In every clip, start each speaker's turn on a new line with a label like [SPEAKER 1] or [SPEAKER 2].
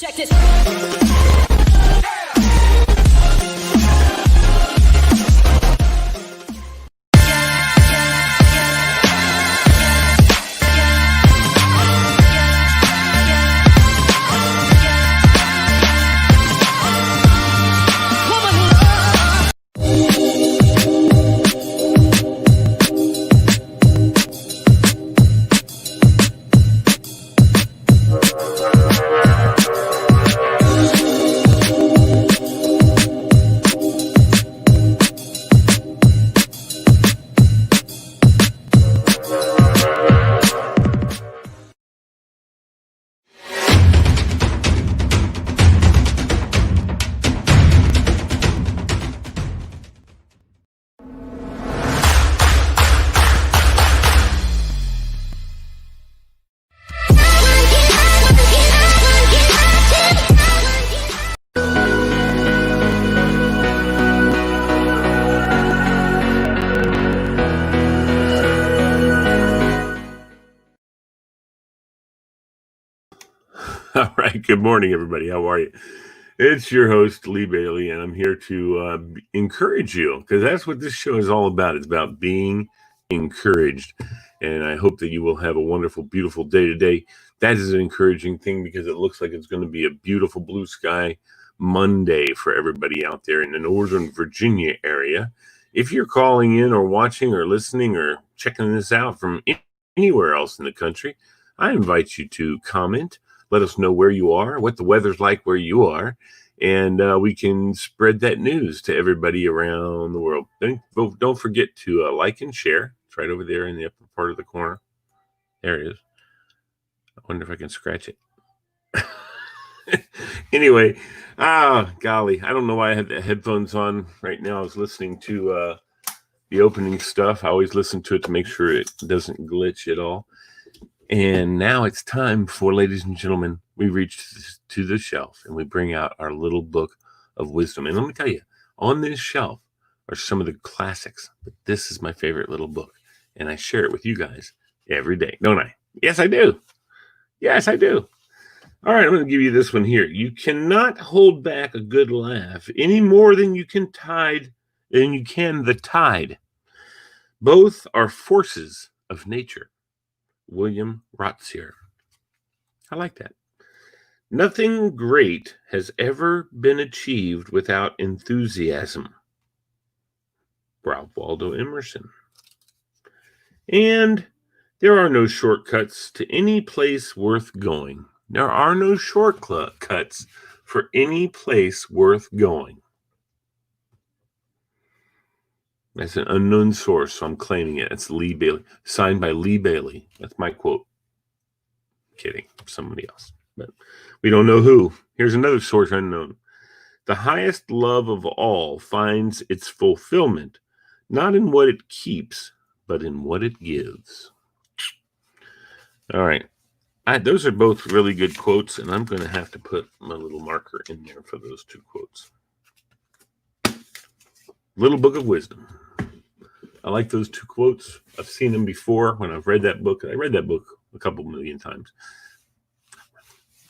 [SPEAKER 1] Check this.
[SPEAKER 2] All right. Good morning, everybody. How are you? It's your host, Lee Bailey, and I'm here to encourage you because that's what this show is all about. It's about being encouraged. And I hope that you will have a wonderful, beautiful day today. That is an encouraging thing because it looks like it's going to be a beautiful blue sky Monday for everybody out there in the Northern Virginia area. If you're calling in or watching or listening or checking this out from anywhere else in the country, I invite you to comment. Let us know where you are, what the weather's like where you are, and we can spread that news to everybody around the world. Don't forget to like and share. It's right over there in the upper part of the corner. There it is. I wonder if I can scratch it. Anyway, golly, I don't know why I have the headphones on right now. I was listening to the opening stuff. I always listen to it to make sure it doesn't glitch at all. And now it's time for, ladies and gentlemen, we reach to the shelf and we bring out our little book of wisdom. And let me tell you, on this shelf are some of the classics, but this is my favorite little book. And I share it with you guys every day, don't I? Yes, I do. Yes, I do. All right, I'm going to give you this one here. You cannot hold back a good laugh any more than you can the tide. Both are forces of nature. William Rotzier. I like that. Nothing great has ever been achieved without enthusiasm. Ralph Waldo Emerson. And there are no shortcuts to any place worth going. There are no shortcuts for any place worth going. That's an unknown source, so I'm claiming it. It's Lee Bailey, signed by Lee Bailey. That's my quote. Kidding, somebody else. But we don't know who. Here's another source unknown. The highest love of all finds its fulfillment, not in what it keeps, but in what it gives. All right. Those are both really good quotes, and I'm going to have to put my little marker in there for those two quotes. Little Book of Wisdom. I like those two quotes. I've seen them before when I've read that book. I read that book a couple million times.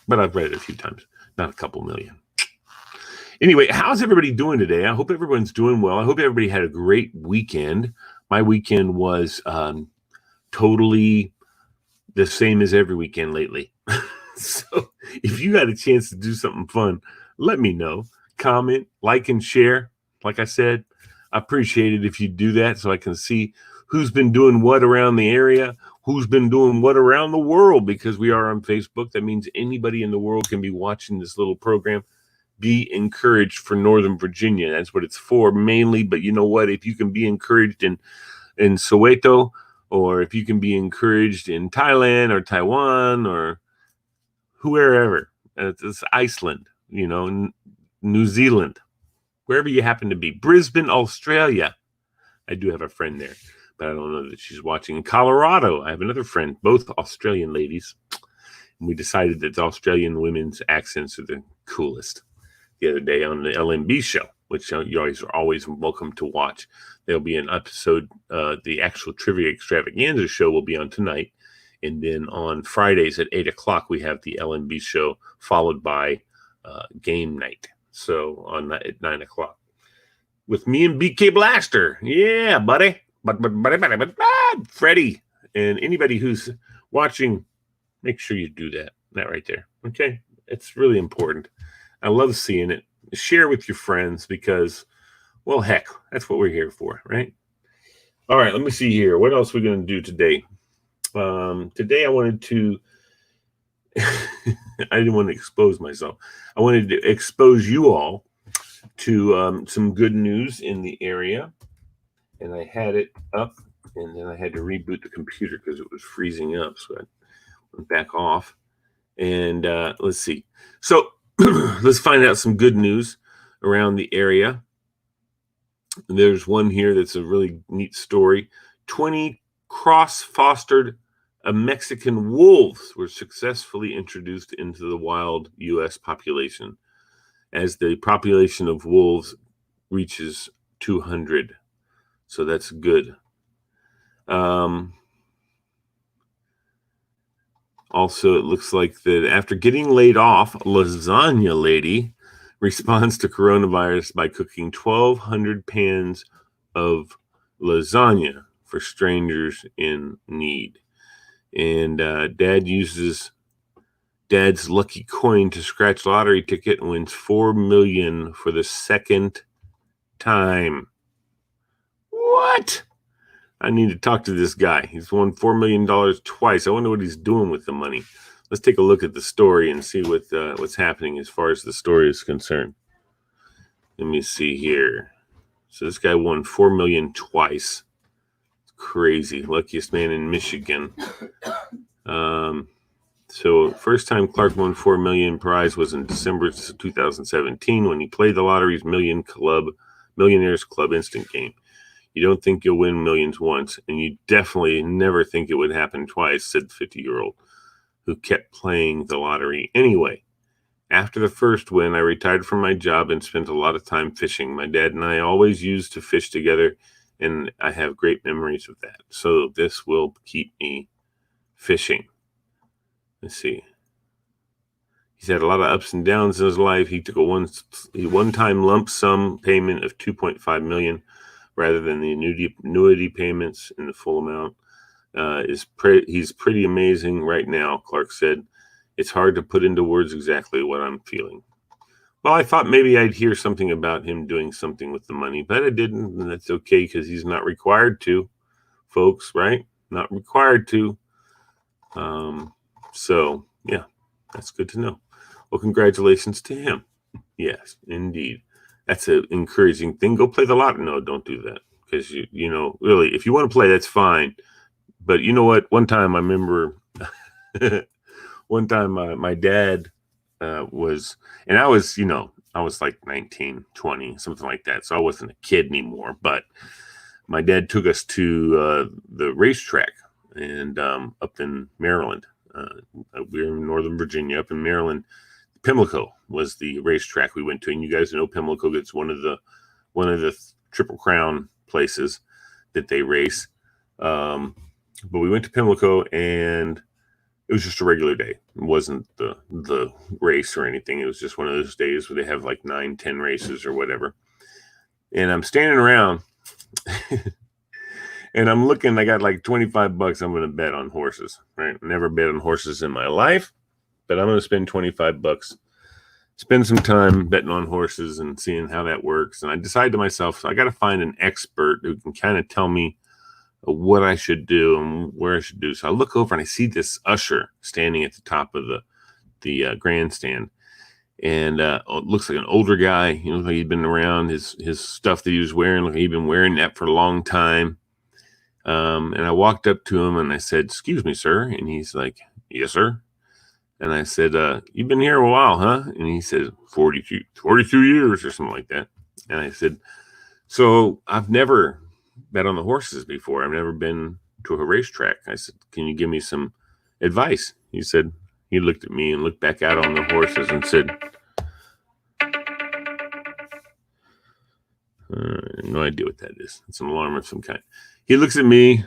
[SPEAKER 2] But I've read it a few times, not a couple million. Anyway, how's everybody doing today? I hope everyone's doing well. I hope everybody had a great weekend. My weekend was totally the same as every weekend lately. So if you got a chance to do something fun, let me know. Comment, like, and share. Like I said, I appreciate it if you do that so I can see who's been doing what around the area, who's been doing what around the world, because we are on Facebook. That means anybody in the world can be watching this little program. Be encouraged for Northern Virginia. That's what it's for mainly. But you know what? If you can be encouraged in Soweto, or if you can be encouraged in Thailand or Taiwan or wherever, it's Iceland, New Zealand, wherever you happen to be. Brisbane, Australia. I do have a friend there, but I don't know that she's watching. In Colorado, I have another friend, both Australian ladies. And we decided that the Australian women's accents are the coolest the other day on the LMB show, which you are always welcome to watch. There'll be an episode, the actual Trivia Extravaganza show will be on tonight. And then on Fridays at 8 o'clock, we have the LNB show, followed by game night. So at 9 o'clock with me and BK Blaster. Yeah, buddy. But Freddie, and anybody who's watching, make sure you do that right there. Okay. It's really important. I love seeing it. Share with your friends because, well, heck, that's what we're here for, right? All right, let me see here. What else are we going to do today? Today I wanted to, I didn't want to expose myself. I wanted to expose you all to some good news in the area. And I had it up, and then I had to reboot the computer because it was freezing up. So I went back off. And let's see. So let's find out some good news around the area. There's one here that's a really neat story. 20 cross-fostered Mexican wolves were successfully introduced into the wild U.S. population as the population of wolves reaches 200. So that's good. Also, it looks like that after getting laid off, Lasagna Lady responds to coronavirus by cooking 1,200 pans of lasagna for strangers in need. And Dad uses Dad's lucky coin to scratch lottery ticket and wins $4 million for the second time. What? I need to talk to this guy. He's won $4 million twice. I wonder what he's doing with the money. Let's take a look at the story and see what's happening as far as the story is concerned. Let me see here. So this guy won $4 million twice. It's crazy. Luckiest man in Michigan. So first time Clark won $4 million prize was in December 2017 when he played the lottery's Millionaires Club instant game. You don't think you'll win millions once, and you definitely never think it would happen twice, said the 50-year-old, who kept playing the lottery anyway. After the first win, I retired from my job and spent a lot of time fishing. My dad and I always used to fish together, and I have great memories of that. So this will keep me fishing. Let's see. He's had a lot of ups and downs in his life. He took a one-time lump sum payment of $2.5 million. Rather than the annuity payments in the full amount. He's pretty amazing right now, Clark said. It's hard to put into words exactly what I'm feeling. Well, I thought maybe I'd hear something about him doing something with the money, but I didn't, and that's okay because he's not required to, folks, right? Not required to. So, yeah, that's good to know. Well, congratulations to him. Yes, indeed. That's an encouraging thing. Go play the lottery. No, don't do that. Because, you know, really, if you want to play, that's fine. But you know what? One time I remember, my dad was, and I was, I was like 19, 20, something like that. So I wasn't a kid anymore. But my dad took us to the racetrack and up in Maryland. We were in Northern Virginia, up in Maryland. Pimlico was the racetrack we went to, and you guys know Pimlico gets one of the Triple Crown places that they race. But we went to Pimlico, and it was just a regular day. It wasn't the race or anything. It was just one of those days where they have like 9-10 races or whatever. And I'm standing around, and I'm looking. I got like $25 I'm going to bet on horses. Right? Never bet on horses in my life. But I'm going to spend $25, spend some time betting on horses and seeing how that works. And I decided to myself, so I got to find an expert who can kind of tell me what I should do and where I should do. So I look over and I see this usher standing at the top of the grandstand. And it looks like an older guy. Like he'd been around. His stuff that he was wearing, like he'd been wearing that for a long time. And I walked up to him and I said, "Excuse me, sir." And he's like, "Yes, sir." And I said, "You've been here a while, huh?" And he said, 42 years or something like that. And I said, "So I've never bet on the horses before. I've never been to a racetrack." I said, "Can you give me some advice?" He said, he looked at me and looked back out on the horses and said, "No idea what that is. It's an alarm of some kind." He looks at me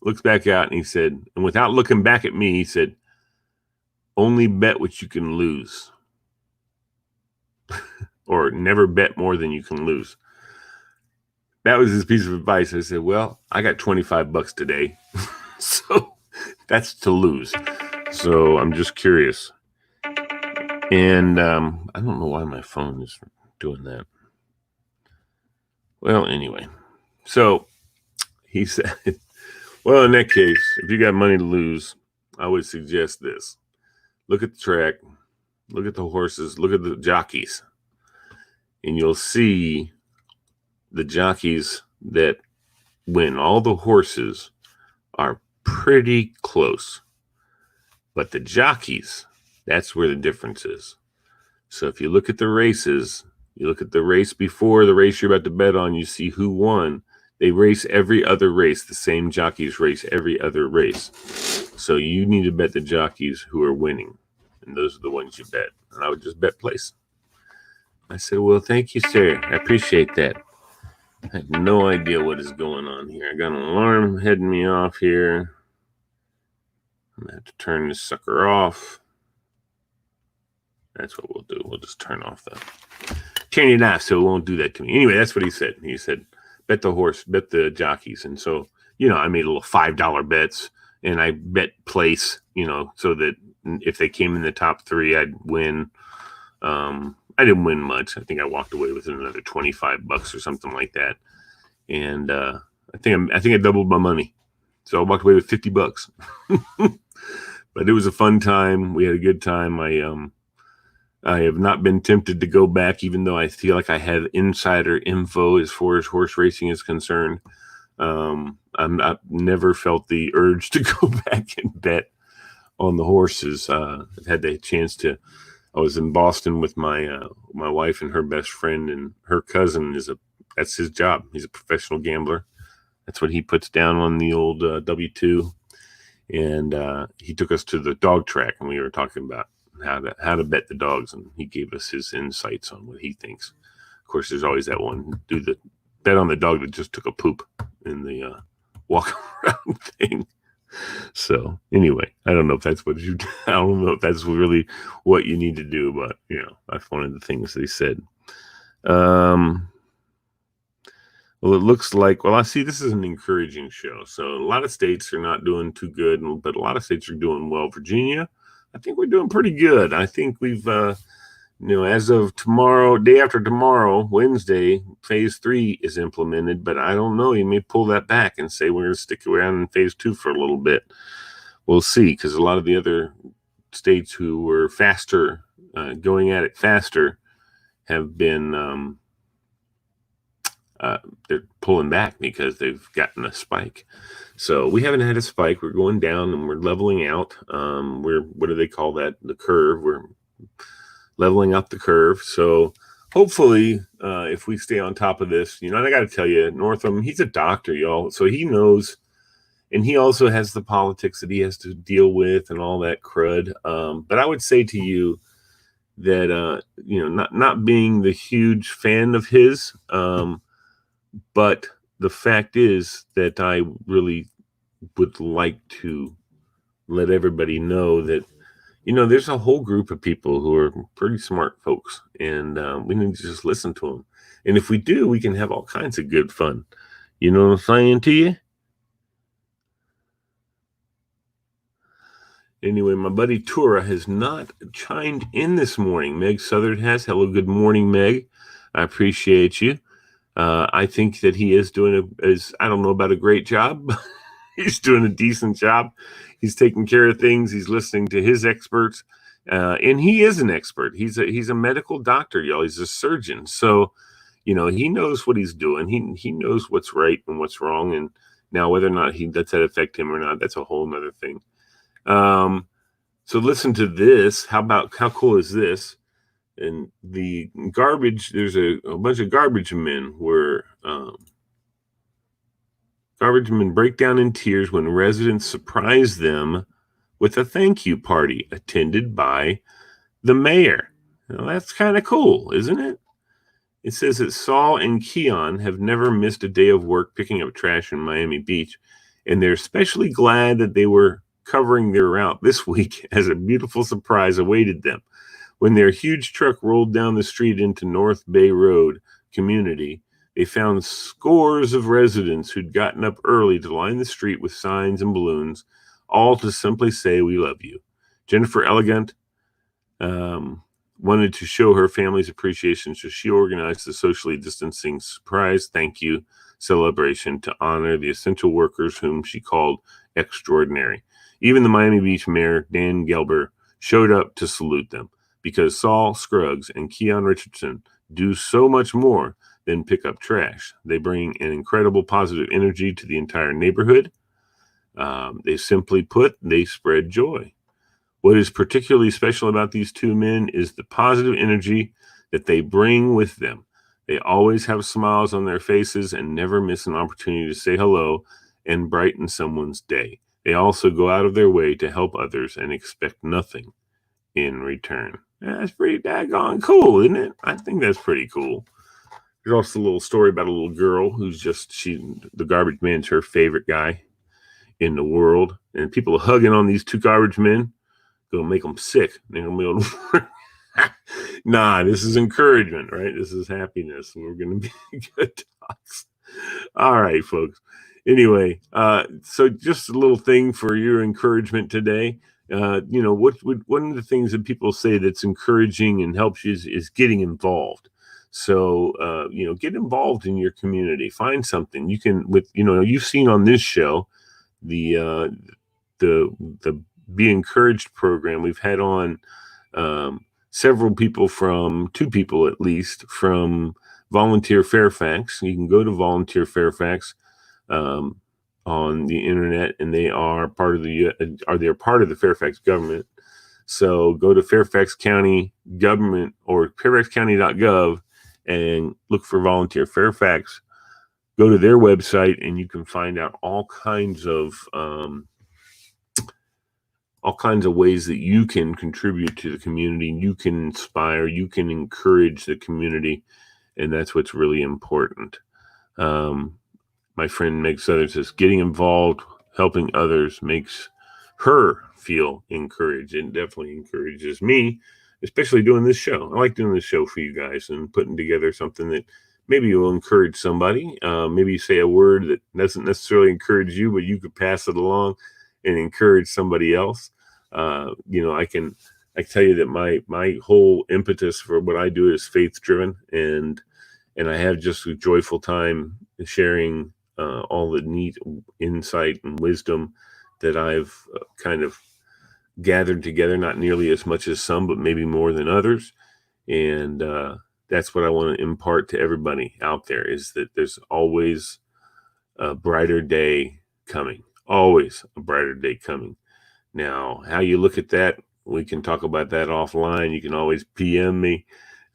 [SPEAKER 2] looks back out, and he said, and without looking back at me, he said, only bet what you can lose. Or never bet more than you can lose. That was his piece of advice. I said, well, I got $25 today. So that's to lose. So I'm just curious. And I don't know why my phone is doing that. Well, anyway. So he said, well, in that case, if you got money to lose, I would suggest this. Look at the track. Look at the horses. Look at the jockeys. And you'll see the jockeys that win. All the horses are pretty close. But the jockeys, that's where the difference is. So if you look at the races, you look at the race before the race you're about to bet on, you see who won. They race every other race. The same jockeys race every other race. So you need to bet the jockeys who are winning. And those are the ones you bet. And I would just bet place. I said, well, thank you, sir. I appreciate that. I have no idea what is going on here. I got an alarm heading me off here. I'm going to have to turn this sucker off. That's what we'll do. We'll just turn it off so it won't do that to me. Anyway, that's what he said. He said, bet the horse, bet the jockeys. And so, I made a little $5 bets, and I bet place, so that if they came in the top 3, I'd win. I didn't win much. I think I walked away with another $25 or something like that. And I think I doubled my money. So I walked away with $50. But it was a fun time. We had a good time. I have not been tempted to go back, even though I feel like I have insider info as far as horse racing is concerned. I've never felt the urge to go back and bet on the horses. I've had the chance to. I was in Boston with my wife and her best friend, and her cousin that's his job. He's a professional gambler. That's what he puts down on the old W-2. And he took us to the dog track, and we were talking about how to bet the dogs, and he gave us his insights on what he thinks. Of course, there's always that one, do the bet on the dog that just took a poop in the walk around thing. So anyway, I don't know if that's really what you need to do, but that's one of the things they said. Well, it looks like, I see this is an encouraging show. So a lot of states are not doing too good, but a lot of states are doing well. Virginia, I think we're doing pretty good. I think we've, as of tomorrow, day after tomorrow, Wednesday, phase 3 is implemented, but I don't know. You may pull that back and say we're going to stick around in phase 2 for a little bit. We'll see, because a lot of the other states who were faster, going at it faster, have been, they're pulling back because they've gotten a spike. So we haven't had a spike. We're going down and we're leveling out. What do they call that? The curve. We're leveling up the curve. So hopefully, if we stay on top of this, and I got to tell you, Northam, he's a doctor, y'all. So he knows, and he also has the politics that he has to deal with and all that crud. But I would say to you that, not being the huge fan of his, but the fact is that I really would like to let everybody know that, there's a whole group of people who are pretty smart folks, and we need to just listen to them. And if we do, we can have all kinds of good fun. You know what I'm saying to you? Anyway, my buddy Tura has not chimed in this morning. Meg Southern has. Hello, good morning, Meg. I appreciate you. I think that he is doing I don't know about a great job, but he's doing a decent job. He's taking care of things. He's listening to his experts. And he is an expert. He's a medical doctor, y'all. He's a surgeon. So, he knows what he's doing. He knows what's right and what's wrong. And now whether or not does that affect him or not, that's a whole nother thing. So listen to this. How cool is this? And the garbage, there's a bunch of garbage men where garbage men break down in tears when residents surprise them with a thank you party attended by the mayor. Well, that's kind of cool, isn't it? It says that Saul and Keon have never missed a day of work picking up trash in Miami Beach. and they're especially glad that they were covering their route this week as a beautiful surprise awaited them. When their huge truck rolled down the street into North Bay Road community, they found scores of residents who'd gotten up early to line the street with signs and balloons, all to simply say, "We love you." Jennifer Elegant wanted to show her family's appreciation, so she organized the socially distancing surprise thank you celebration to honor the essential workers whom she called extraordinary. Even the Miami Beach mayor, Dan Gelber, showed up to salute them because Saul Scruggs and Keon Richardson do so much more than pick up trash. They bring an incredible positive energy to the entire neighborhood. They simply put, they spread joy. What is particularly special about these two men is the positive energy that they bring with them. They always have smiles on their faces and never miss an opportunity to say hello and brighten someone's day. They also go out of their way to help others and expect nothing in return. That's pretty daggone cool, isn't it? I think that's pretty cool. There's also a little story about a little girl who's the garbage man's her favorite guy in the world. And people are hugging on these two garbage men. Gonna make them sick. They're gonna be able to Nah, this is encouragement, right? This is happiness. We're gonna be good talks. All right, folks. Anyway, so just a little thing for your encouragement today. One of the things that people say that's encouraging and helps you is getting involved. So get involved in your community. Find something you can you've seen on this show the Be Encouraged program. We've had on two people at least from Volunteer Fairfax. You can go to Volunteer Fairfax on the internet, and they are part of the Fairfax government. So go to Fairfax County government or fairfaxcounty.gov and look for Volunteer Fairfax. Go to their website, and you can find out all kinds of ways that you can contribute to the community. You can inspire, you can encourage the community, and that's what's really important. My friend Meg Southern says, getting involved, helping others makes her feel encouraged, and definitely encourages me, especially doing this show. I like doing this show for you guys and putting together something that maybe will encourage somebody. Maybe you say a word that doesn't necessarily encourage you, but you could pass it along and encourage somebody else. I tell you that my whole impetus for what I do is faith driven, and I have just a joyful time sharing all the neat insight and wisdom that I've kind of gathered together, not nearly as much as some, but maybe more than others. And that's what I want to impart to everybody out there, is that there's always a brighter day coming. Always a brighter day coming. Now, how you look at that, we can talk about that offline. You can always PM me.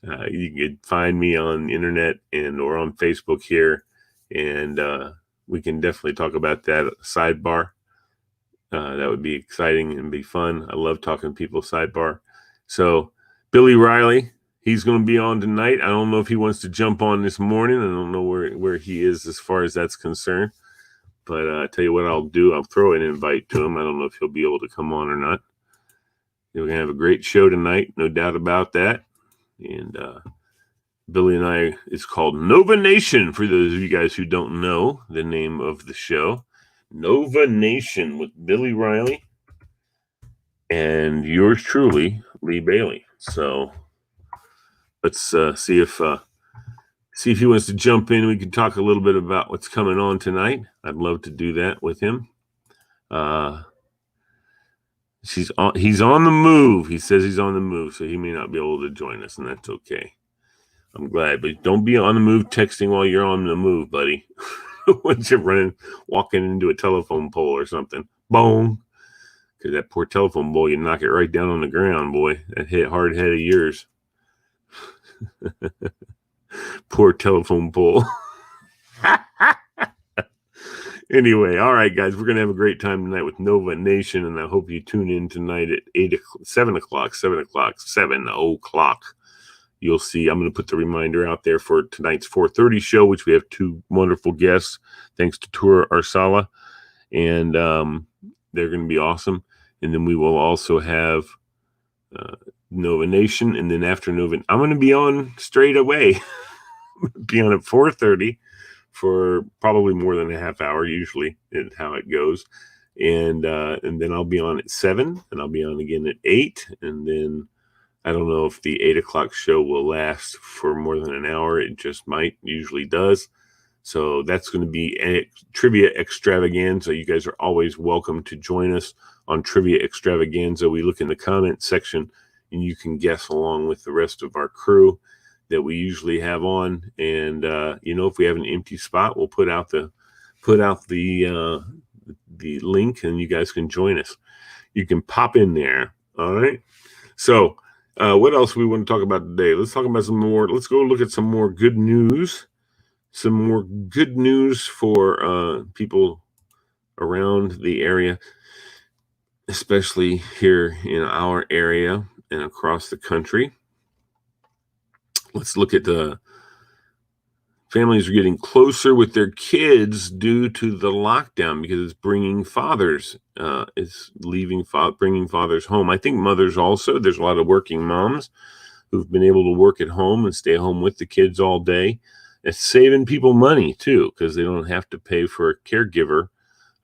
[SPEAKER 2] You can find me on the internet or on Facebook here, and we can definitely talk about that sidebar. That would be exciting and be fun. I love talking to people sidebar. So Billy Riley, he's going to be on tonight. I don't know if he wants to jump on this morning. I don't know where he is as far as that's concerned. But I tell you what I'll do. I'll throw an invite to him. I don't know if he'll be able to come on or not. We're going to have a great show tonight. No doubt about that. And Billy and I, it's called Nova Nation, for those of you guys who don't know the name of the show. Nova Nation with Billy Riley and yours truly, Lee Bailey. So let's see if he wants to jump in. We can talk a little bit about what's coming on tonight. I'd love to do that with him. He's on the move. He says he's on the move, so he may not be able to join us, and that's okay. I'm glad, but don't be on the move texting while you're on the move, buddy. Once you're walking into a telephone pole or something, boom. Because that poor telephone pole, you knock it right down on the ground, boy. That hard head of yours. Poor telephone pole. Anyway, all right, guys, we're going to have a great time tonight with Nova Nation, and I hope you tune in tonight at 7 o'clock. You'll see, I'm going to put the reminder out there for tonight's 4:30 show, which we have two wonderful guests, thanks to Tura Arsala. and they're going to be awesome. And then we will also have Nova Nation, and then after Nova, I'm going to be on straight away. Be on at 4:30 for probably more than a half hour. Usually, is how it goes, and then I'll be on at 7, and I'll be on again at 8, and then I don't know if the 8 o'clock show will last for more than an hour. It just might, usually does. So that's going to be a trivia extravaganza. You guys are always welcome to join us on trivia extravaganza. We look in the comment section and you can guess along with the rest of our crew that we usually have on. And, if we have an empty spot, we'll put out the link and you guys can join us. You can pop in there. All right. So, what else we want to talk about today? Let's talk about some more. Let's go look at some more good news. Some more good news for people around the area, especially here in our area and across the country. Let's look at the families are getting closer with their kids due to the lockdown because it's bringing fathers, bringing fathers home. I think mothers also. There's a lot of working moms who've been able to work at home and stay home with the kids all day. It's saving people money too, because they don't have to pay for a caregiver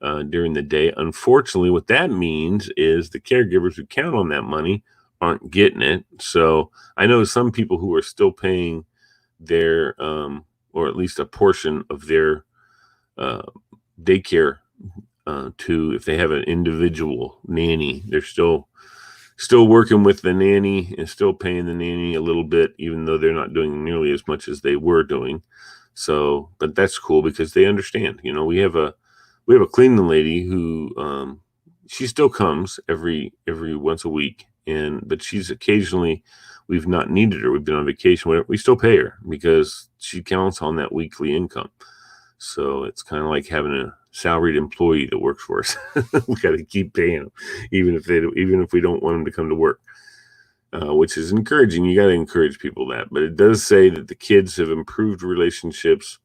[SPEAKER 2] during the day. Unfortunately, what that means is the caregivers who count on that money aren't getting it. So I know some people who are still paying their, or at least a portion of their daycare to, if they have an individual nanny, they're still working with the nanny and still paying the nanny a little bit, even though they're not doing nearly as much as they were doing. So, but that's cool because they understand. We have a cleaning lady who she still comes every once a week, but she's occasionally, we've not needed her. We've been on vacation. We still pay her because she counts on that weekly income. So it's kind of like having a salaried employee that works for us. We got to keep paying them, even if we don't want them to come to work, which is encouraging. You got to encourage people that. But it does say that the kids have improved relationships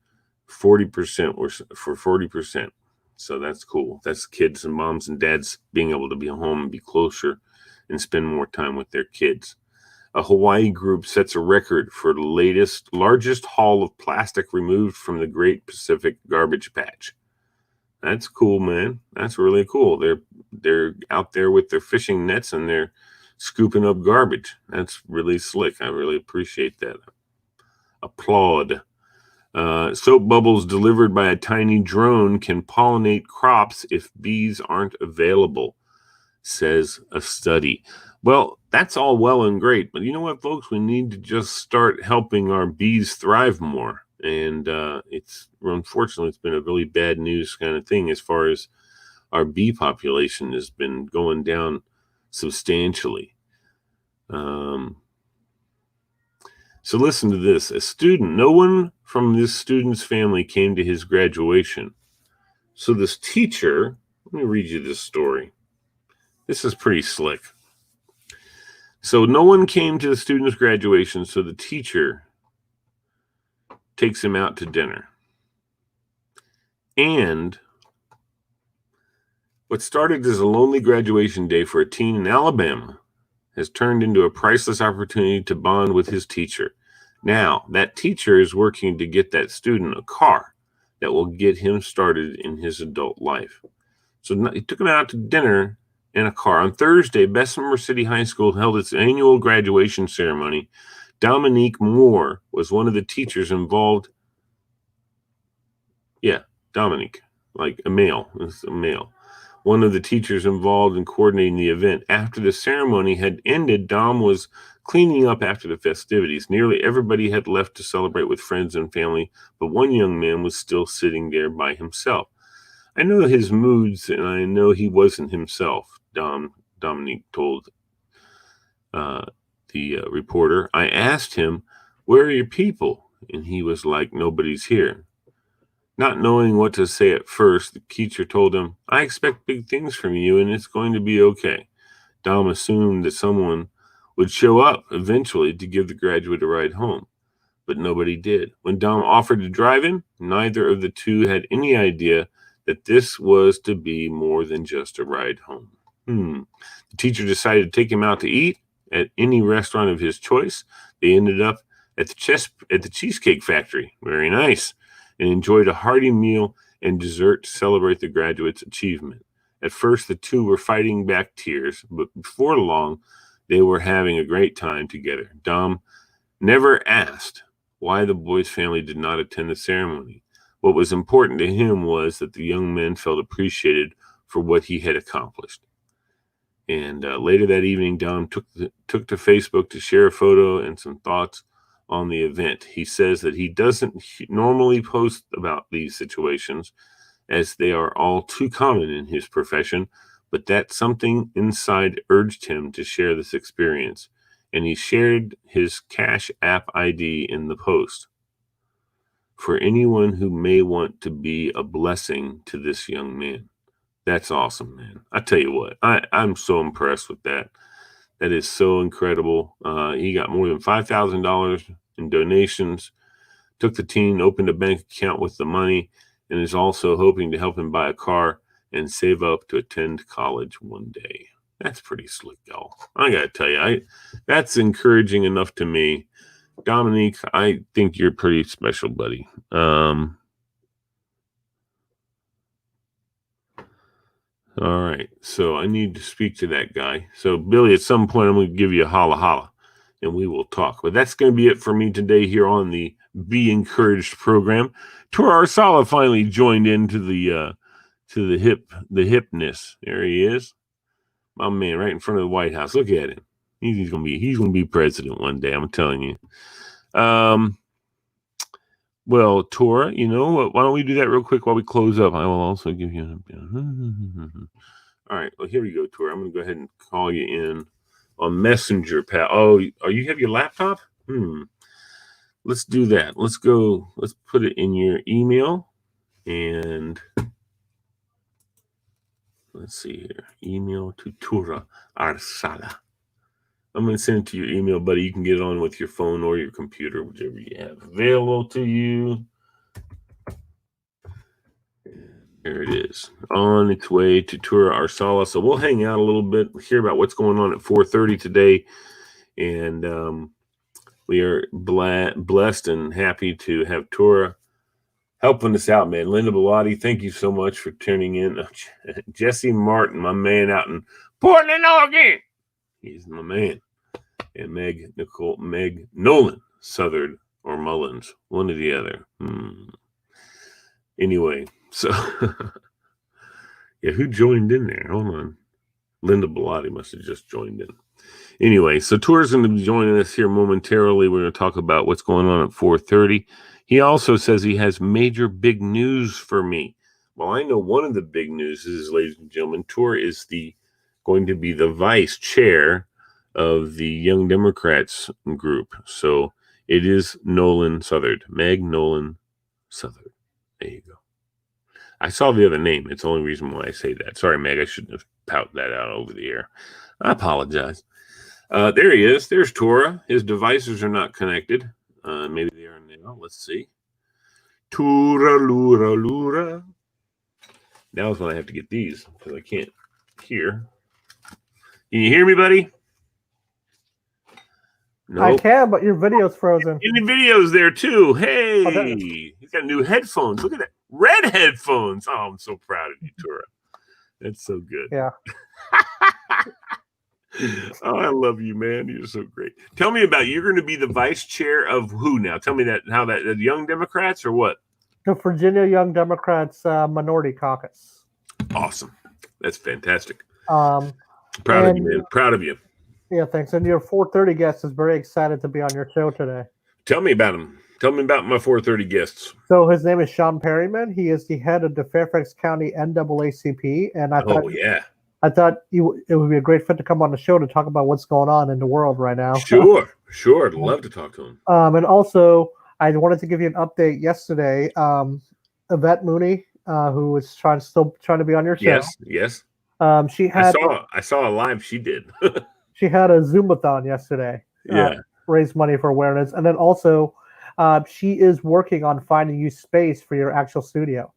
[SPEAKER 2] 40% or for 40%. So that's cool. That's kids and moms and dads being able to be home and be closer and spend more time with their kids. A Hawaii group sets a record for the largest haul of plastic removed from the Great Pacific Garbage Patch. That's cool, man. That's really cool. They're out there with their fishing nets and they're scooping up garbage. That's really slick. I really appreciate that. Applaud. Soap bubbles delivered by a tiny drone can pollinate crops if bees aren't available, says a study. Well, that's all well and great, but you know what, folks? We need to just start helping our bees thrive more. And unfortunately, it's been a really bad news kind of thing as far as our bee population has been going down substantially. So listen to this. No one from this student's family came to his graduation. So this teacher, let me read you this story. This is pretty slick. So no one came to the student's graduation, so the teacher takes him out to dinner. And what started as a lonely graduation day for a teen in Alabama has turned into a priceless opportunity to bond with his teacher. Now, that teacher is working to get that student a car that will get him started in his adult life. So he took him out to dinner in a car. On Thursday, Bessemer City High School held its annual graduation ceremony. Dominique Moore was one of the teachers involved. Yeah, Dominique, like a male. It's a male. One of the teachers involved in coordinating the event. After the ceremony had ended, Dom was cleaning up after the festivities. Nearly everybody had left to celebrate with friends and family, but one young man was still sitting there by himself. I know his moods, and I know he wasn't himself, Dominique told the reporter. I asked him, "Where are your people?" And he was like, "Nobody's here." Not knowing what to say at first, the teacher told him, "I expect big things from you, and it's going to be okay." Dom assumed that someone would show up eventually to give the graduate a ride home, but nobody did. When Dom offered to drive him, neither of the two had any idea that this was to be more than just a ride home. The teacher decided to take him out to eat at any restaurant of his choice. They ended up at the Cheesecake Factory. Very nice. And enjoyed a hearty meal and dessert to celebrate the graduate's achievement. At first, the two were fighting back tears, but before long, they were having a great time together. Dom never asked why the boy's family did not attend the ceremony. What was important to him was that the young man felt appreciated for what he had accomplished. And later that evening, Dom took to Facebook to share a photo and some thoughts on the event. He says that he doesn't normally post about these situations, as they are all too common in his profession, but that something inside urged him to share this experience, and he shared his Cash App ID in the post. For anyone who may want to be a blessing to this young man. That's awesome, man. I tell you what, I'm so impressed with that. That is so incredible. He got more than $5,000 in donations, took the teen, opened a bank account with the money, and is also hoping to help him buy a car and save up to attend college one day. That's pretty slick, y'all. I got to tell you, that's encouraging enough to me. Dominique, I think you're pretty special, buddy. All right, so I need to speak to that guy. So, Billy, at some point, I'm going to give you a holla holla, and we will talk. But that's going to be it for me today here on the Be Encouraged program. Tora Arsala finally joined into the hipness. There he is, my man, right in front of the White House. Look at him. He's gonna be president one day. I'm telling you. Well, Tora, you know what? Why don't we do that real quick while we close up? I will also give you. All right. Well, here we go, Tora. I'm gonna go ahead and call you in on Messenger, pal. Oh, you have your laptop? Let's do that. Let's go. Let's put it in your email, and let's see here. Email to Tora Arsala. I'm going to send it to your email, buddy. You can get it on with your phone or your computer, whichever you have available to you. There it is, on its way to Tora Arsala. So we'll hang out a little bit, hear about what's going on at 4:30 today, and we are blessed and happy to have Tora helping us out, man. Linda Bellotti, thank you so much for tuning in. Jesse Martin, my man out in Portland, Oregon. He's my man. And Meg Nolan, Southard, or Mullins, one or the other. Anyway, so yeah, who joined in there? Hold on. Linda Bellotti must have just joined in. Anyway, so Tour's going to be joining us here momentarily. We're going to talk about what's going on at 4:30. He also says he has major big news for me. Well, I know one of the big news is, ladies and gentlemen, Tour is going to be the vice chair of the Young Democrats group. So it is Nolan Southard, Meg Nolan Southard. There you go. I saw the other name. It's the only reason why I say that. Sorry, Meg, I shouldn't have pouted that out over the air. I apologize. There he is. There's Tora. His devices are not connected. Maybe they are now. Let's see. Tora, lura, lura. Now is when I have to get these because I can't hear. Can you hear me, buddy?
[SPEAKER 1] No, I can, but your video's frozen.
[SPEAKER 2] And the video's there too. Hey, he's got new headphones. Look at that, red headphones. Oh, I'm so proud of you, Tora. That's so good.
[SPEAKER 1] Yeah.
[SPEAKER 2] Oh, I love you, man. You're so great. Tell me about you're going to be the vice chair of who now? Tell me the Young Democrats or what?
[SPEAKER 1] The Virginia Young Democrats Minority Caucus.
[SPEAKER 2] Awesome. That's fantastic. Proud of you, man. Proud of you.
[SPEAKER 1] Yeah, thanks. And your 4:30 guest is very excited to be on your show today.
[SPEAKER 2] Tell me about him. Tell me about my 4:30 guests.
[SPEAKER 1] So his name is Sean Perryman. He is the head of the Fairfax County NAACP, and I thought it would be a great fit to come on the show to talk about what's going on in the world right now.
[SPEAKER 2] Sure. I'd love to talk to him.
[SPEAKER 1] And also, I wanted to give you an update yesterday. Yvette Mooney, who was still trying to be on your show.
[SPEAKER 2] Yes.
[SPEAKER 1] She had.
[SPEAKER 2] I saw a live she did.
[SPEAKER 1] She had a Zoomathon yesterday. Raise money for awareness, and then also, she is working on finding you space for your actual studio.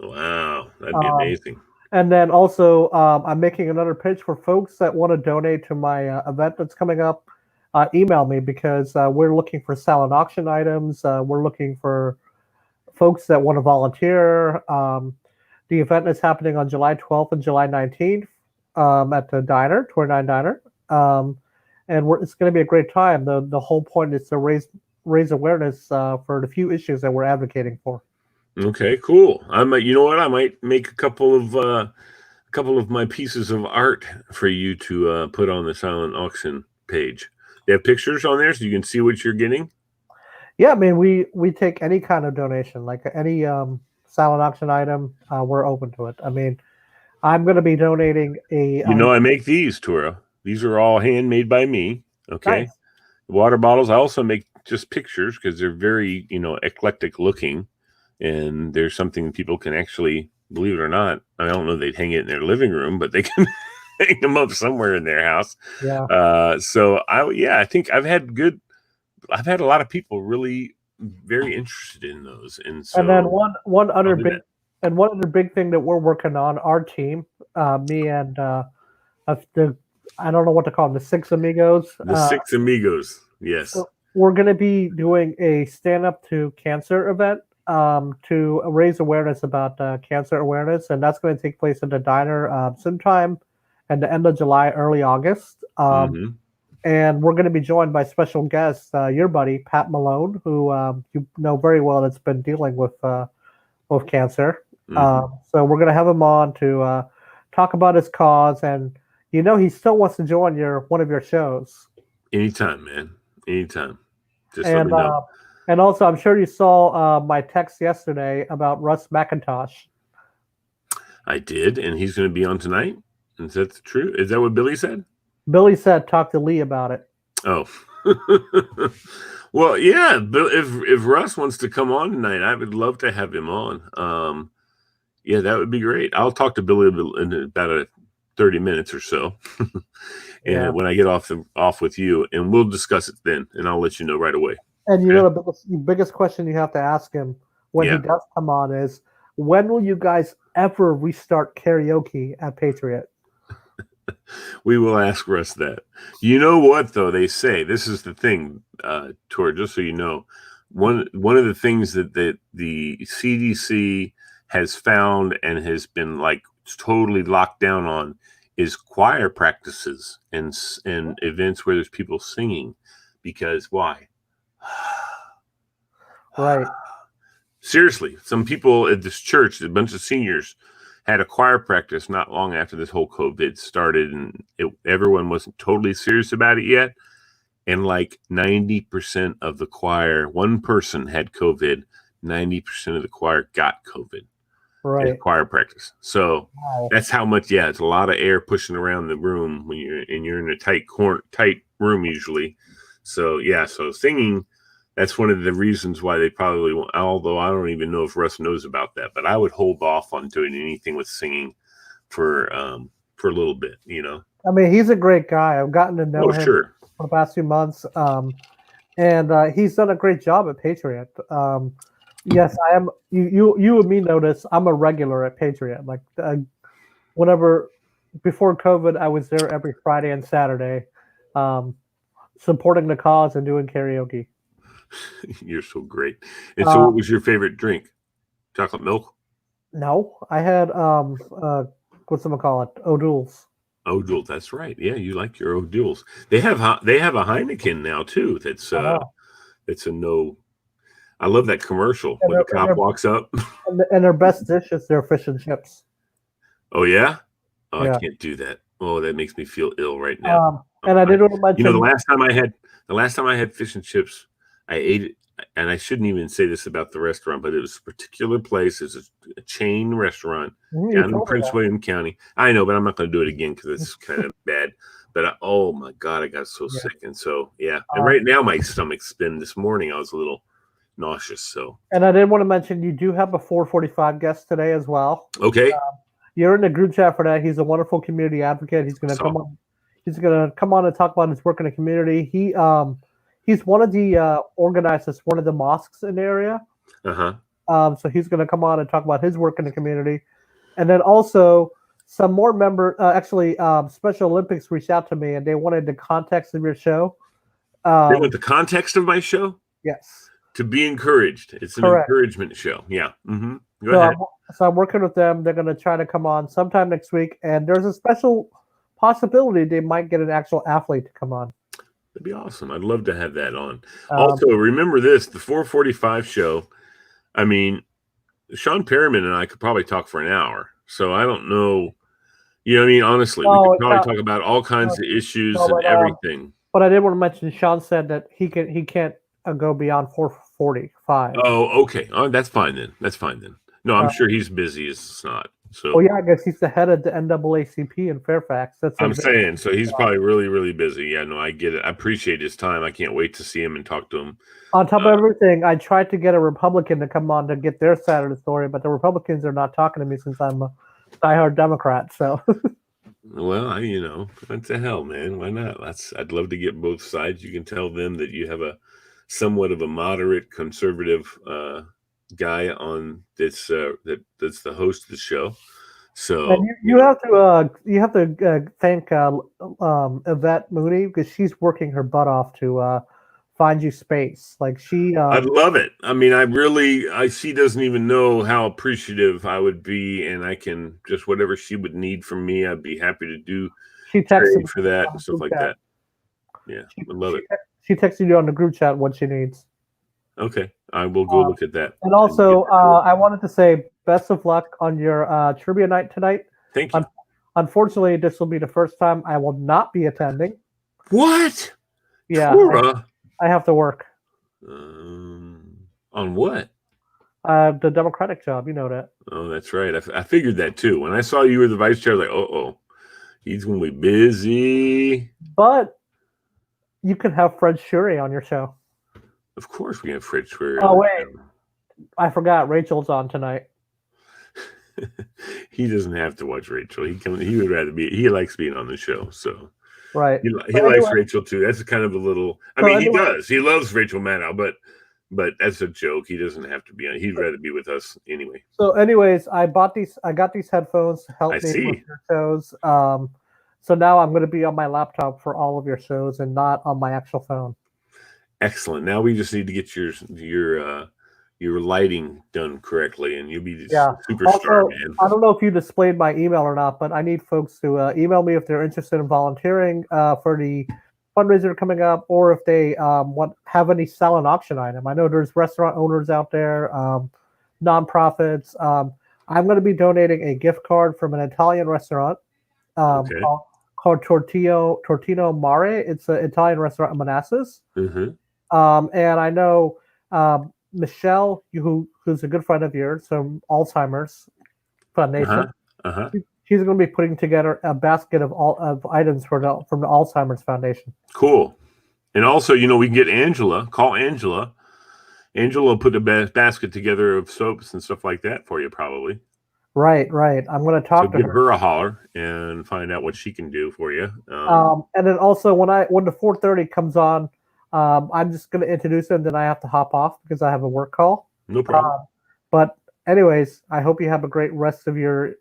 [SPEAKER 2] Wow, that'd be amazing.
[SPEAKER 1] And then also, I'm making another pitch for folks that want to donate to my event that's coming up. Email me because we're looking for silent auction items. We're looking for folks that want to volunteer. The event is happening on July 12th and July 19th at the diner, 29 Diner. And it's going to be a great time. The whole point is to raise awareness for the few issues that we're advocating for.
[SPEAKER 2] Okay, cool. I might, you know what? I might make a couple of my pieces of art for you to put on the silent auction page. They have pictures on there so you can see what you're getting.
[SPEAKER 1] Yeah, I mean, we take any kind of donation, like any silent auction item. We're open to it. I mean, I'm going to be donating a.
[SPEAKER 2] I make these, Tura. These are all handmade by me. Okay.
[SPEAKER 1] Nice.
[SPEAKER 2] Water bottles. I also make just pictures because they're very, eclectic looking. And there's something people can actually, believe it or not, I don't know they'd hang it in their living room, but they can hang them up somewhere in their house.
[SPEAKER 1] Yeah.
[SPEAKER 2] So I think I've had a lot of people really very interested in those. And so,
[SPEAKER 1] and then one other big thing that we're working on, our team, me and I don't know what to call them, the Six Amigos.
[SPEAKER 2] The Six Amigos, yes.
[SPEAKER 1] So we're going to be doing a stand up to cancer event to raise awareness about cancer awareness, and that's going to take place at the diner sometime at the end of July, early August. And we're going to be joined by special guests, your buddy Pat Malone, who you know very well, that's been dealing with cancer. So we're going to have him on to talk about his cause, and he still wants to join one of your shows.
[SPEAKER 2] Anytime, man. Anytime. Just let me know.
[SPEAKER 1] And also, I'm sure you saw my text yesterday about Russ McIntosh.
[SPEAKER 2] I did, and he's going to be on tonight. Is that true? Is that what Billy said?
[SPEAKER 1] Billy said, talk to Lee about it.
[SPEAKER 2] Oh. Well, yeah. If Russ wants to come on tonight, I would love to have him on. Yeah, that would be great. I'll talk to Billy in about 30 minutes or so. And when I get off with you, and we'll discuss it then, and I'll let you know right away.
[SPEAKER 1] And the biggest question you have to ask him when he does come on is, when will you guys ever restart karaoke at Patriot?
[SPEAKER 2] We will ask Russ that. You know what, though? They say, this is the thing, Tor, just so you know, one of the things that the CDC has found and has been totally locked down on is choir practices and events where there's people singing. Because why?
[SPEAKER 1] Right.
[SPEAKER 2] Seriously, some people at this church, a bunch of seniors, had a choir practice not long after this whole COVID started, and everyone wasn't totally serious about it yet. And 90% of the choir, one person had COVID, 90% of the choir got COVID.
[SPEAKER 1] Right.
[SPEAKER 2] Choir practice. So that's how much. Yeah, it's a lot of air pushing around the room when you're in a tight room usually. So so singing. That's one of the reasons why they probably won't, although I don't even know if Russ knows about that, but I would hold off on doing anything with singing for a little bit,
[SPEAKER 1] I mean, he's a great guy. I've gotten to know him for the past few months. And he's done a great job at Patriot. Yes, I am. You and me notice I'm a regular at Patriot. Whenever before COVID, I was there every Friday and Saturday, supporting the cause and doing karaoke.
[SPEAKER 2] You're so great. And so what was your favorite drink? Chocolate milk?
[SPEAKER 1] No, I had whatchamacallit, O'Doul's.
[SPEAKER 2] O'Doul's, that's right. Yeah, you like your O'Doul's. They have a Heineken now too. It's a no. I love that commercial when the cop walks up.
[SPEAKER 1] And their best dish is their fish and chips.
[SPEAKER 2] Oh yeah? Oh, yeah. I can't do that. Oh, that makes me feel ill right now.
[SPEAKER 1] And I did want to mention,
[SPEAKER 2] the last time I had fish and chips, I ate it, and I shouldn't even say this about the restaurant, but it was a particular place. It's a chain restaurant down in Prince William County. I know, but I'm not going to do it again because it's kind of bad. But oh my God, I got so sick. And so, and right now my stomach's spinning. This morning I was a little nauseous. So,
[SPEAKER 1] and I did want to mention, you do have a 445 guest today as well.
[SPEAKER 2] Okay.
[SPEAKER 1] You're in the group chat for that. He's a wonderful community advocate. He's going to come on. He's going to come on and talk about his work in the community. He's one of the organizers, one of the mosques in the area. So he's going to come on and talk about his work in the community. And then also some more Special Olympics reached out to me and they wanted the context of your show.
[SPEAKER 2] They want the context of my show?
[SPEAKER 1] Yes.
[SPEAKER 2] To be encouraged. It's an encouragement show. Yeah. Mm-hmm. Go ahead.
[SPEAKER 1] So I'm working with them. They're going to try to come on sometime next week. And there's a special possibility they might get an actual athlete to come on.
[SPEAKER 2] That'd be awesome. I'd love to have that on. Also, remember this, the 445 show, I mean, Sean Perriman and I could probably talk for an hour. So I don't know. You know what I mean? Honestly, we could probably talk about all kinds of issues and everything.
[SPEAKER 1] But I did want to mention, Sean said that he can't go beyond 445.
[SPEAKER 2] Oh, okay. Oh, that's fine then. No, I'm sure he's busy as snot. So.
[SPEAKER 1] Oh yeah, I guess he's the head of the NAACP in Fairfax.
[SPEAKER 2] I'm saying, so he's probably really, really busy. Yeah, no, I get it. I appreciate his time. I can't wait to see him and talk to him.
[SPEAKER 1] On top of everything, I tried to get a Republican to come on to get their side of the story, but the Republicans are not talking to me since I'm a diehard Democrat. So.
[SPEAKER 2] Well, what the hell, man? Why not? I'd love to get both sides. You can tell them that you have a somewhat of a moderate conservative guy on this that's the host of the show. So
[SPEAKER 1] and you have to thank Yvette Mooney because she's working her butt off to find you space. Like she,
[SPEAKER 2] I'd love it. I mean, she doesn't even know how appreciative I would be, and I can just whatever she would need from me, I'd be happy to do.
[SPEAKER 1] She texted
[SPEAKER 2] for that and stuff like that. Yeah, I love it.
[SPEAKER 1] She texted you on the group chat what she needs.
[SPEAKER 2] Okay, I will go look at that.
[SPEAKER 1] And also, I wanted to say best of luck on your trivia night tonight.
[SPEAKER 2] Thank you.
[SPEAKER 1] Unfortunately, this will be the first time I will not be attending.
[SPEAKER 2] What?
[SPEAKER 1] Yeah, I have to work.
[SPEAKER 2] On what?
[SPEAKER 1] The Democratic job, you know that.
[SPEAKER 2] Oh, that's right. I figured that too. When I saw you were the vice chair, I was like, he's going to be busy.
[SPEAKER 1] But you can have Fred Shuri on your show.
[SPEAKER 2] Of course we have Fred Shuri.
[SPEAKER 1] Oh, wait. I forgot. Rachel's on tonight.
[SPEAKER 2] He doesn't have to watch Rachel. He would rather be. He likes being on the show. So
[SPEAKER 1] right.
[SPEAKER 2] He likes Rachel too. That's kind of a little. He does. He loves Rachel Maddow, but that's a joke. He doesn't have to be on. He'd rather be with us anyway.
[SPEAKER 1] So, anyways, I got these headphones to help me with your shows. So now I'm going to be on my laptop for all of your shows and not on my actual phone.
[SPEAKER 2] Excellent. Now we just need to get your lighting done correctly, and you'll be the superstar, man.
[SPEAKER 1] I don't know if you displayed my email or not, but I need folks to email me if they're interested in volunteering for the fundraiser coming up, or if they have any silent auction item. I know there's restaurant owners out there, nonprofits. I'm going to be donating a gift card from an Italian restaurant called Tortino Mare. It's an Italian restaurant in Manassas.
[SPEAKER 2] Mm-hmm.
[SPEAKER 1] And I know Michelle, who's a good friend of yours, from Alzheimer's Foundation. She's going to be putting together a basket of items from the Alzheimer's Foundation.
[SPEAKER 2] Cool. And also, we can get Angela. Call Angela. Angela will put a basket together of soaps and stuff like that for you, probably.
[SPEAKER 1] Right. I'm going to talk to
[SPEAKER 2] her. Give her a holler and find out what she can do for you.
[SPEAKER 1] And then also, when the 4:30 comes on, I'm just going to introduce him, then I have to hop off because I have a work call.
[SPEAKER 2] No problem.
[SPEAKER 1] But anyways, I hope you have a great rest of your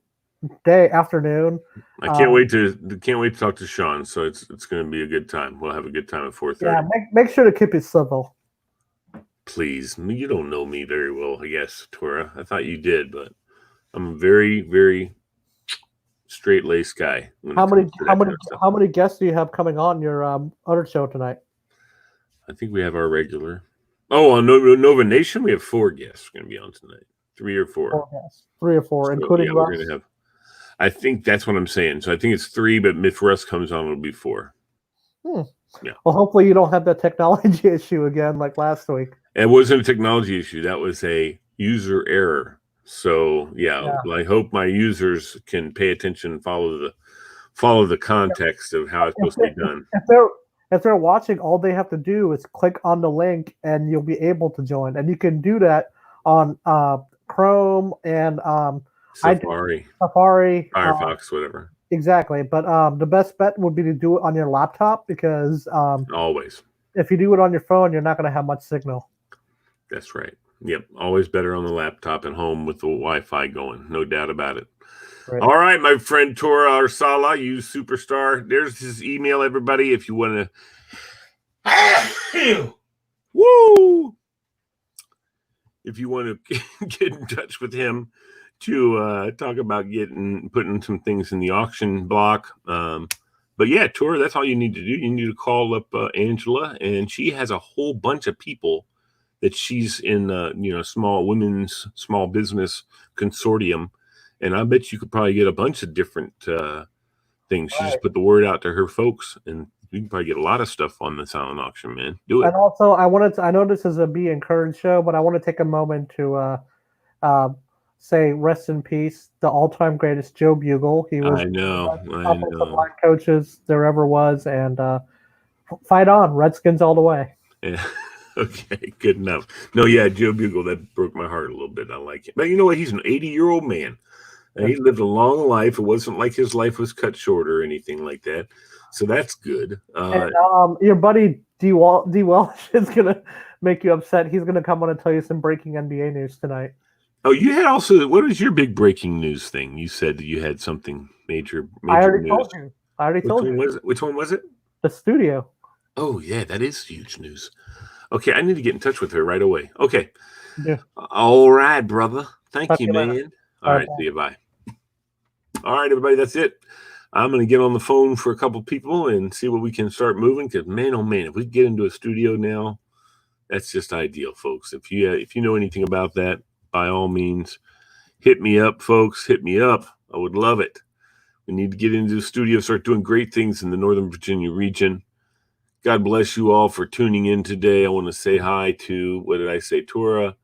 [SPEAKER 1] afternoon.
[SPEAKER 2] I can't wait to talk to Sean. So it's going to be a good time. We'll have a good time at 4:30.
[SPEAKER 1] Yeah, make sure to keep it civil.
[SPEAKER 2] Please, you don't know me very well, I guess, Tora. I thought you did, but I'm a very, very straight-laced guy.
[SPEAKER 1] How many guests do you have coming on your other show tonight?
[SPEAKER 2] I think we have our regular. Oh, on Nova Nation, we have 4 guests going to be on tonight. 3 or 4.
[SPEAKER 1] 4 guests. 3 or 4, so, including Russ.
[SPEAKER 2] We're going to have. I think that's what I'm saying. So I think it's 3, but if Russ comes on, it'll be 4. Yeah.
[SPEAKER 1] Well, hopefully you don't have that technology issue again like last week.
[SPEAKER 2] It wasn't a technology issue. That was a user error. So yeah. I hope my users can pay attention and follow the context of how it's supposed to be done.
[SPEAKER 1] If they're watching, all they have to do is click on the link and you'll be able to join. And you can do that on Chrome and
[SPEAKER 2] Safari, Firefox, whatever.
[SPEAKER 1] Exactly. But the best bet would be to do it on your laptop because
[SPEAKER 2] always.
[SPEAKER 1] If you do it on your phone, you're not going to have much signal.
[SPEAKER 2] That's right. Yep, always better on the laptop at home with the Wi-Fi going. No doubt about it.
[SPEAKER 1] Right.
[SPEAKER 2] All right, my friend Tora Arsala, you superstar. There's his email, everybody, if you want to. Woo! If you want to get in touch with him to talk about putting some things in the auction block. But yeah, Tora, that's all you need to do. You need to call up Angela, and she has a whole bunch of people that she's in, women's small business consortium. And I bet you could probably get a bunch of different things. She just put the word out to her folks, and you can probably get a lot of stuff on the silent auction, man. Do it.
[SPEAKER 1] And also, I know this is a Be Encouraged show, but I want to take a moment to say rest in peace, the all-time greatest Joe Bugle. He was
[SPEAKER 2] I know.
[SPEAKER 1] offensive line coaches there ever was, and fight on, Redskins all the way.
[SPEAKER 2] Yeah. Okay, good enough. No, yeah, Joe Bugle, that broke my heart a little bit. I like it. But you know what? He's an 80-year-old man. And he lived a long life. It wasn't like his life was cut short or anything like that. So that's good.
[SPEAKER 1] And, your buddy D. Welsh is going to make you upset. He's going to come on and tell you some breaking NBA news tonight.
[SPEAKER 2] Oh, you had also, what was your big breaking news thing? You said that you had something major
[SPEAKER 1] I already
[SPEAKER 2] news.
[SPEAKER 1] told you. I already told you.
[SPEAKER 2] Which one was it?
[SPEAKER 1] The studio.
[SPEAKER 2] Oh, yeah, that is huge news. Okay, I need to get in touch with her right away. Okay.
[SPEAKER 1] Yeah.
[SPEAKER 2] All right, brother. Thank you, man.
[SPEAKER 1] Later.
[SPEAKER 2] All right, see you. Bye. All right, everybody, that's it. I'm going to get on the phone for a couple people and see what we can start moving. Because man, oh man, if we get into a studio now, that's just ideal, folks. If you know anything about that, by all means, hit me up, folks. Hit me up. I would love it. We need to get into the studio, start doing great things in the Northern Virginia region. God bless you all for tuning in today. I want to say hi to, what did I say, Tora,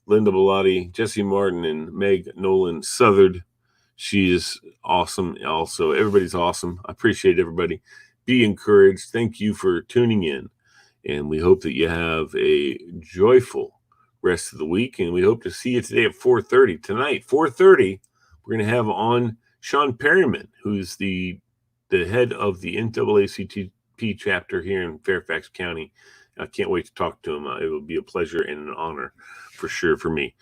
[SPEAKER 2] Linda Bellotti, Jesse Martin, and Meg Nolan Southard. She is awesome. Also, everybody's awesome. I appreciate everybody. Be encouraged. Thank you for tuning in. And we hope that you have a joyful rest of the week. And we hope to see you today at 4:30. Tonight, 4:30, we're going to have on Sean Perryman, who's the head of the NAACP chapter here in Fairfax County. I can't wait to talk to him. It will be a pleasure and an honor for sure for me.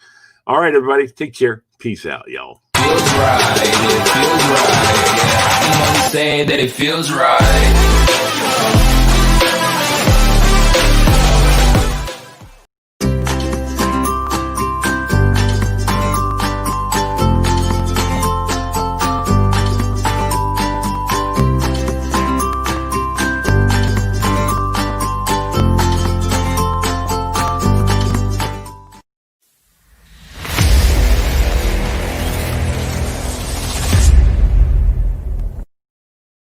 [SPEAKER 2] All right, everybody. Take care. Peace out, y'all.
[SPEAKER 3] Feels right, it feels right. Yeah, I'm saying that it feels right.